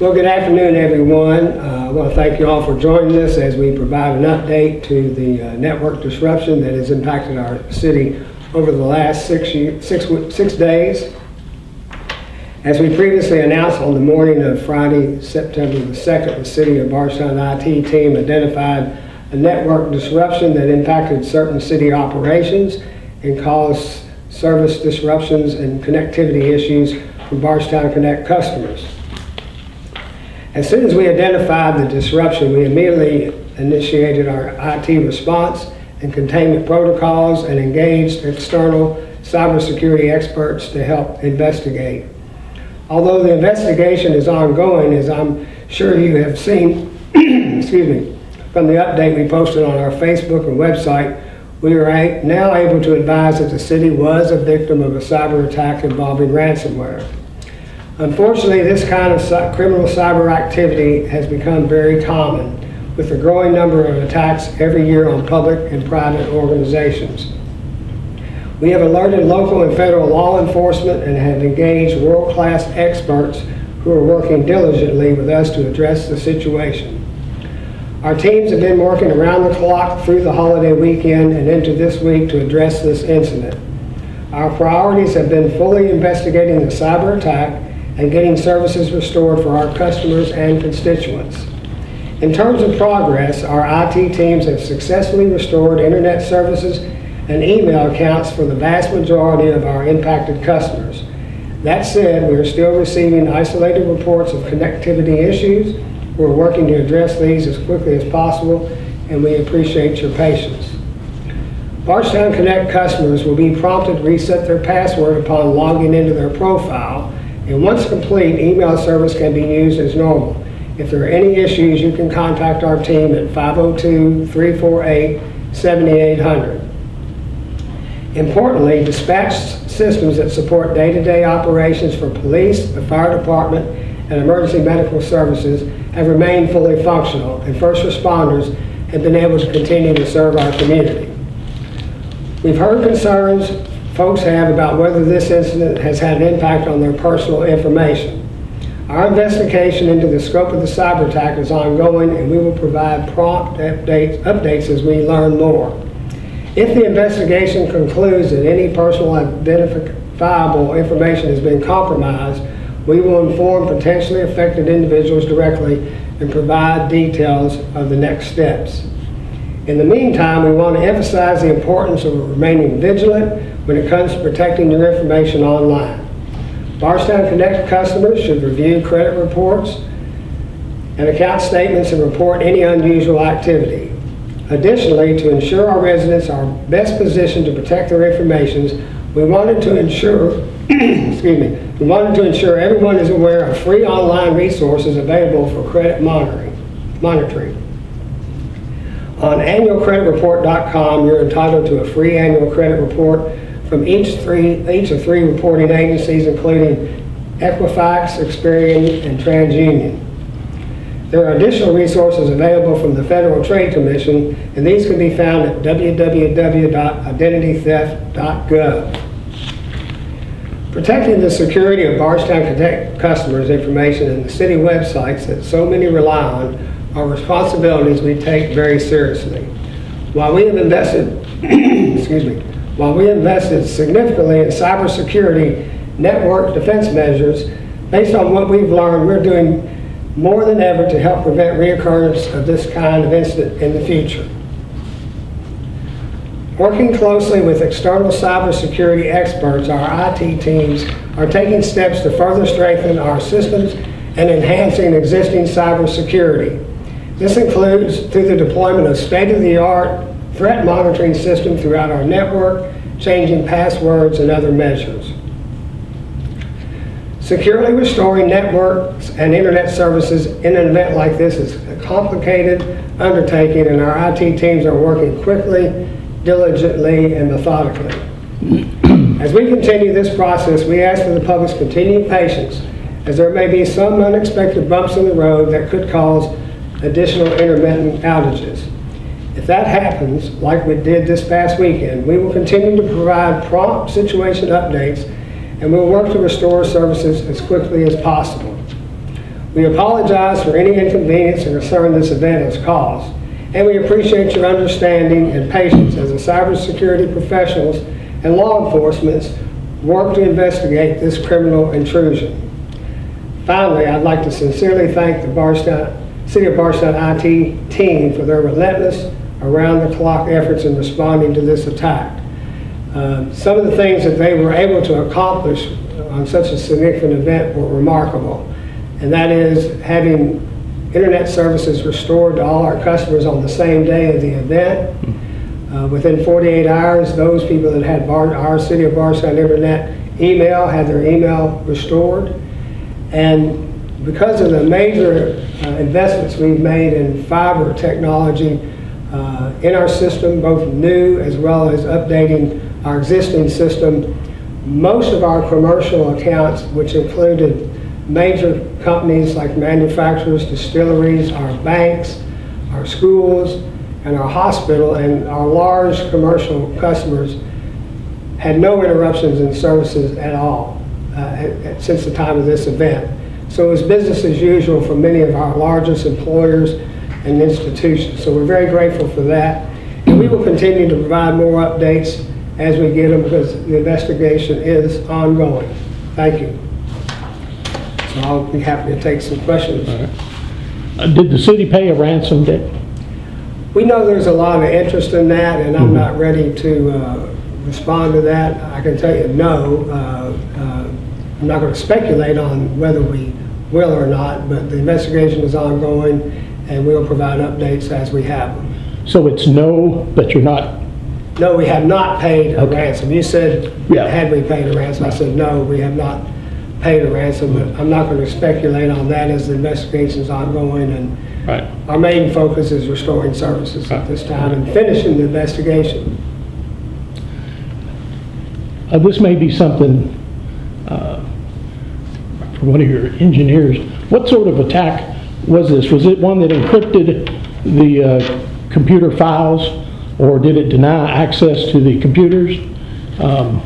Well, good afternoon, everyone. I want to thank you all for joining us as we provide an update to the network disruption that has impacted our city over the last 6 days. As we previously announced on the morning of Friday, September the 2nd, the City of Bardstown IT team identified a network disruption that impacted certain city operations and caused service disruptions and connectivity issues for Bardstown Connect customers. As soon as we identified the disruption, we immediately initiated our IT response and containment protocols and engaged external cybersecurity experts to help investigate. Although the investigation is ongoing, as I'm sure you have seen from the update we posted on our Facebook and website, we are now able to advise that the city was a victim of a cyber attack involving ransomware. Unfortunately, this kind of criminal cyber activity has become very common, with a growing number of attacks every year on public and private organizations. We have alerted local and federal law enforcement and have engaged world-class experts who are working diligently with us to address the situation. Our teams have been working around the clock through the holiday weekend and into this week to address this incident. Our priorities have been fully investigating the cyber attack and getting services restored for our customers and constituents. In terms of progress, our IT teams have successfully restored internet services and email accounts for the vast majority of our impacted customers. That said, we are still receiving isolated reports of connectivity issues. We're working to address these as quickly as possible, and we appreciate your patience. Bardstown Connect customers will be prompted to reset their password upon logging into their profile, and once complete, email service can be used as normal. If there are any issues, you can contact our team at 502-348-7800. Importantly, dispatch systems that support day-to-day operations for police, the fire department, and emergency medical services have remained fully functional, and first responders have been able to continue to serve our community. We've heard concerns folks have about whether this incident has had an impact on their personal information. Our investigation into the scope of the cyber attack is ongoing, and we will provide prompt updates as we learn more. If the investigation concludes that any personal identifiable information has been compromised, we will inform potentially affected individuals directly and provide details of the next steps. In the meantime, we want to emphasize the importance of remaining vigilant when it comes to protecting your information online. Bardstown Connect customers should review credit reports and account statements and report any unusual activity. Additionally, to ensure our residents are best positioned to protect their information, we wanted to ensure everyone is aware of free online resources available for credit monitoring. On annualcreditreport.com, you're entitled to a free annual credit report from each of three reporting agencies, including Equifax, Experian, and TransUnion. There are additional resources available from the Federal Trade Commission, and these can be found at www.identitytheft.gov. Protecting the security of Bardstown Connect customers' information and the city websites that so many rely on are responsibilities we take very seriously. While we have invested, significantly in cybersecurity network defense measures, based on what we've learned, we're doing more than ever to help prevent reoccurrence of this kind of incident in the future. Working closely with external cybersecurity experts, our IT teams are taking steps to further strengthen our systems and enhancing existing cybersecurity. This includes through the deployment of state-of-the-art threat monitoring system throughout our network, changing passwords, and other measures. Securely restoring networks and internet services in an event like this is a complicated undertaking, and our IT teams are working quickly, diligently, and methodically. As we continue this process, we ask for the public's continued patience, as there may be some unexpected bumps in the road that could cause additional intermittent outages. If that happens, like we did this past weekend, we will continue to provide prompt situation updates, and we'll work to restore services as quickly as possible. We apologize for any inconvenience and concern this event has caused, and we appreciate your understanding and patience as the cybersecurity professionals and law enforcement work to investigate this criminal intrusion. Finally, I'd like to sincerely thank the City of Bardstown IT team for their relentless, around-the-clock efforts in responding to this attack. Some of the things that they were able to accomplish on such a significant event were remarkable, and that is having internet services restored to all our customers on the same day of the event. Within 48 hours, those people that had our City of Bardstown internet email had their email restored. And because of the major investments we've made in fiber technology in our system, both new as well as updating our existing system, most of our commercial accounts, which included major companies like manufacturers, distilleries, our banks, our schools, and our hospital, and our large commercial customers, had no interruptions in services at all since the time of this event. So it was business as usual for many of our largest employers and institutions. So we're very grateful for that. And we will continue to provide more updates as we get them, because the investigation is ongoing. Thank you. So I'll be happy to take some questions. All right. Did the city pay a ransom debt? We know there's a lot of interest in that, and I'm not ready to respond to that. I can tell you no. I'm not going to speculate on whether we will or not, but the investigation is ongoing, and we'll provide updates as we have them. So it's no, but you're not? No, we have not paid a ransom. You said, yeah, had we paid a ransom? I said, no, we have not paid a ransom, but I'm not going to speculate on that as the investigation is ongoing, and right. Our main focus is restoring services at this time and finishing the investigation. This may be something for one of your engineers. What sort of attack was this? Was it one that encrypted the computer files, or did it deny access to the computers? Well,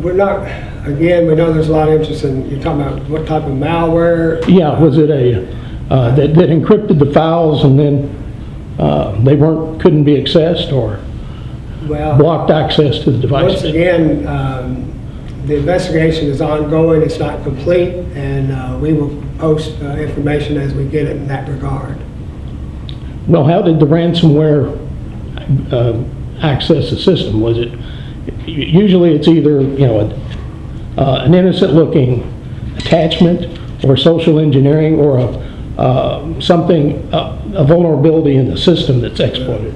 we're not, again, we know there's a lot of interest in, you're talking about what type of malware? Yeah, was it a, that encrypted the files and then they couldn't be accessed, or blocked access to the devices? Once again, the investigation is ongoing, it's not complete, and we will post information as we get it in that regard. Well, how did the ransomware access the system? Was it, usually it's either, an innocent-looking attachment, or social engineering, or a vulnerability in the system that's exploited.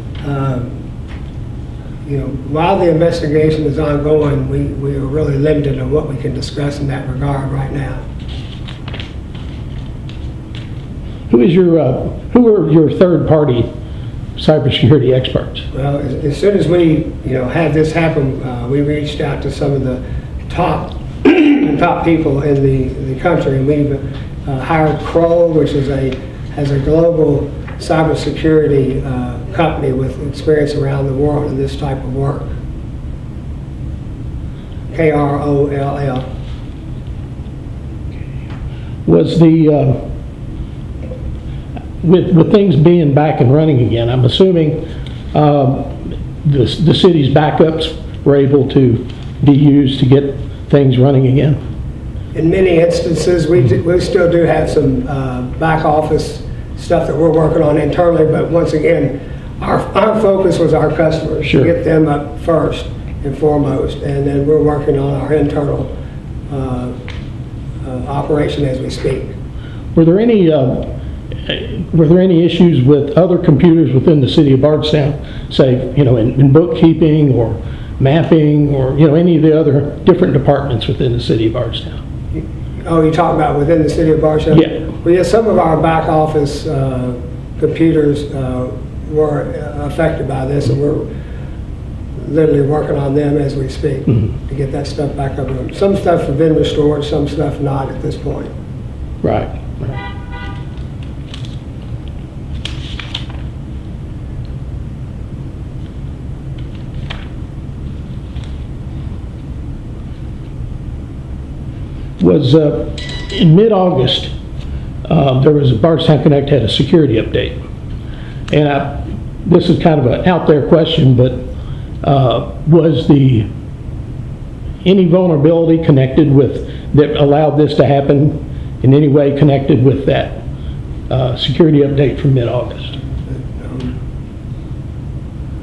While the investigation is ongoing, we are really limited on what we can discuss in that regard right now. Who are your third-party cybersecurity experts? Well, as soon as we, had this happen, we reached out to some of the top people in the country, and we've hired Kroll, which is has a global cybersecurity company with experience around the world in this type of work. Kroll. Was the with things being back and running again, I'm assuming the city's backups were able to be used to get things running again? In many instances, we still do have some back office stuff that we're working on internally, but once again, our focus was our customers. Sure. To get them up first and foremost, and then we're working on our internal operation as we speak. Were there any issues with other computers within the city of Bardstown, say, in bookkeeping or mapping, or any of the other different departments within the city of Bardstown? Oh, you're talking about within the city of Bardstown? Yeah. Well, yeah, some of our back office computers were affected by this, and we're literally working on them as we speak to get that stuff back up. Some stuff has been restored, some stuff not at this point. Right. Was in mid-August, there was Bardstown Connect had a security update. And this is kind of an out there question, but was any vulnerability connected with, that allowed this to happen in any way connected with that security update from mid-August?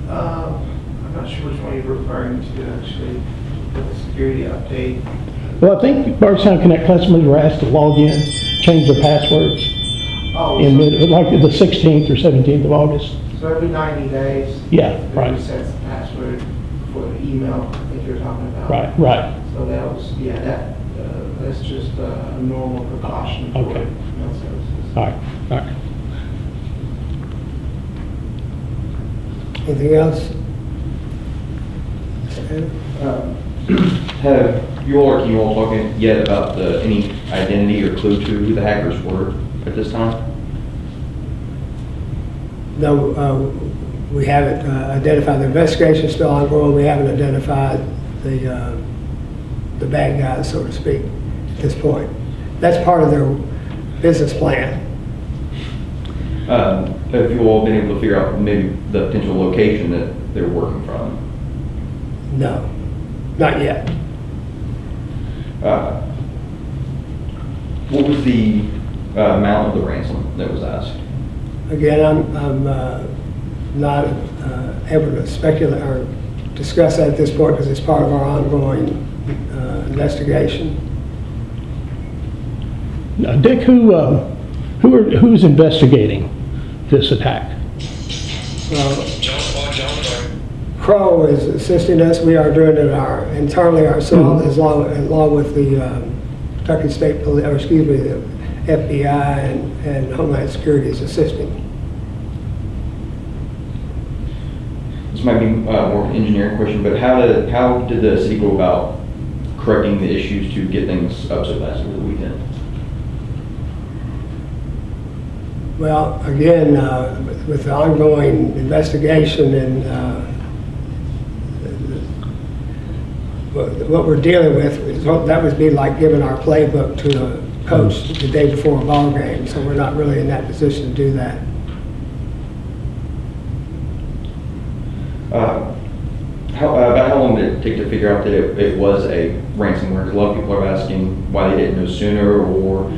I'm not sure which one you're referring to, actually, the security update. Well, I think Bardstown Connect customers were asked to log in, change their passwords Oh, in like the 16th or 17th of August. so every 90 days? Yeah, it right. resets the password for the email I think you're talking about. Right. So that was, that's just a normal precaution for Okay. email services. All right. Anything else? Have you all or can you all talk yet about any identity or clue to who the hackers were at this time? No, we haven't identified. The investigation is still ongoing. We haven't identified the bad guys, so to speak, at this point. That's part of their business plan. Have you all been able to figure out maybe the potential location that they're working from? No, not yet. What was the amount of the ransom that was asked? Again, I'm not able to speculate or discuss that at this point because it's part of our ongoing investigation. Dick, who's investigating this attack? Crow is assisting us. We are doing it internally ourselves, along with the Kentucky State Police, or excuse me, the FBI and Homeland Security is assisting. This might be more of an engineering question, but how did the city go about correcting the issues to get things up so fast over the weekend? Well, again, with the ongoing investigation and what we're dealing with, that would be like giving our playbook to a coach the day before a ball game. So we're not really in that position to do that. About how long did it take to figure out that it was a ransomware? 'Cause a lot of people are asking why they didn't know sooner or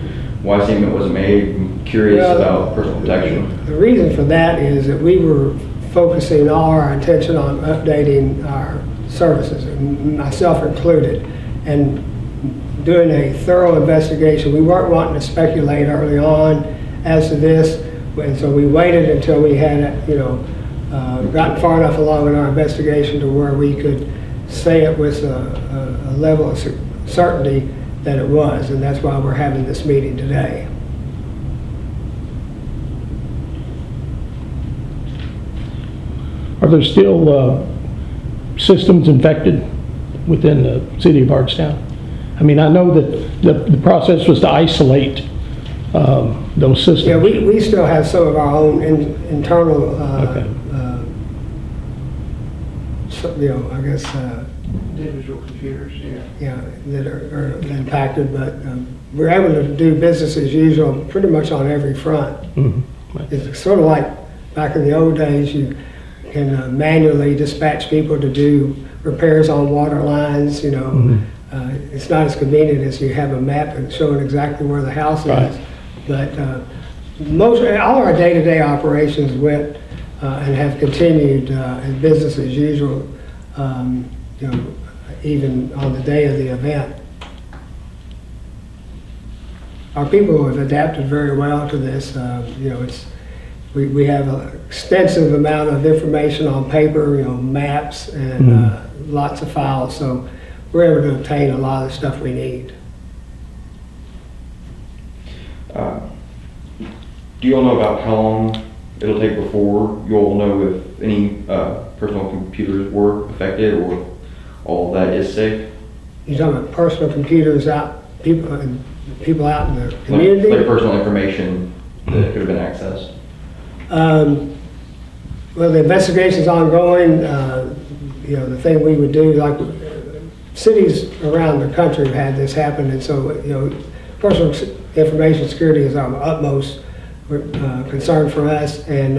why a statement wasn't made. I'm curious about personal protection. The reason for that is that we were focusing all our attention on updating our services, and myself included, and doing a thorough investigation. We weren't wanting to speculate early on as to this, and so we waited until we had, gotten far enough along in our investigation to where we could say it with a level of certainty that it was, and that's why we're having this meeting today. Are there still systems infected within the city of Bardstown? I mean, I know that the process was to isolate those systems. Yeah, we still have some of our own internal, Okay. I guess, Individual computers, that are impacted, but we're able to do business as usual pretty much on every front. Mhm. It's sort of like back in the old days, you can manually dispatch people to do repairs on water lines, It's not as convenient as you have a map and showing exactly where the house Right. is. But all our day-to-day operations went and have continued in business as usual, even on the day of the event. Our people have adapted very well to this. We have an extensive amount of information on paper, maps and lots of files, so we're able to obtain a lot of the stuff we need. Do you all know about how long it'll take before you all know if any personal computers were affected or all of that is safe? You're talking about personal computers out, people out in the community? Like personal information that could have been accessed? Well, the investigation's ongoing. The thing we would do, like cities around the country have had this happen, and so, personal information security is our utmost concern for us, and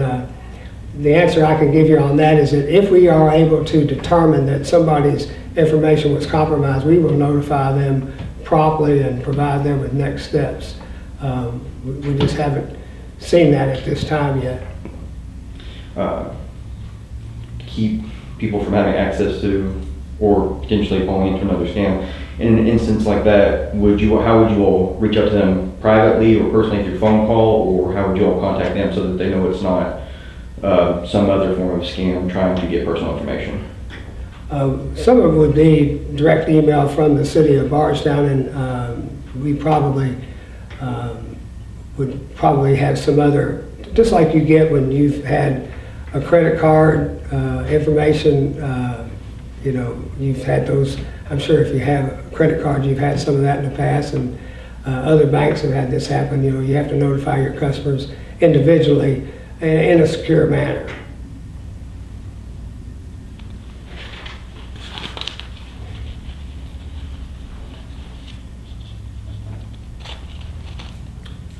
the answer I can give you on that is that if we are able to determine that somebody's information was compromised, we will notify them promptly and provide them with next steps. We just haven't seen that at this time yet. Keep people from having access to or potentially falling into another scam. In an instance like that, how would you all reach out to them privately or personally through phone call, or how would you all contact them so that they know it's not some other form of scam trying to get personal information? Some of it would be direct email from the city of Bardstown, and we probably would probably have some other, just like you get when you've had a credit card information, you know, you've had those. I'm sure if you have a credit card, you've had some of that in the past, and other banks have had this happen. You know, you have to notify your customers individually in a secure manner.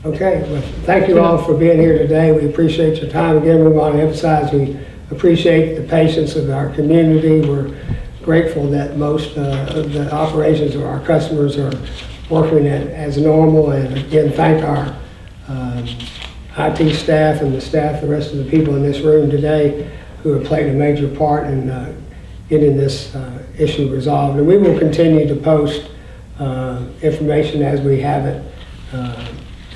Okay, well, thank you all for being here today. We appreciate your time. Again, we want to emphasize we appreciate the patience of our community. We're grateful that most of the operations of our customers are working as normal, and again, thank our IT staff and the rest of the people in this room today who have played a major part in getting this issue resolved. And we will continue to post information as we have it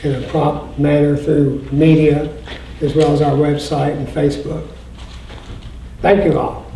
in a prompt manner through media, as well as our website and Facebook. Thank you all.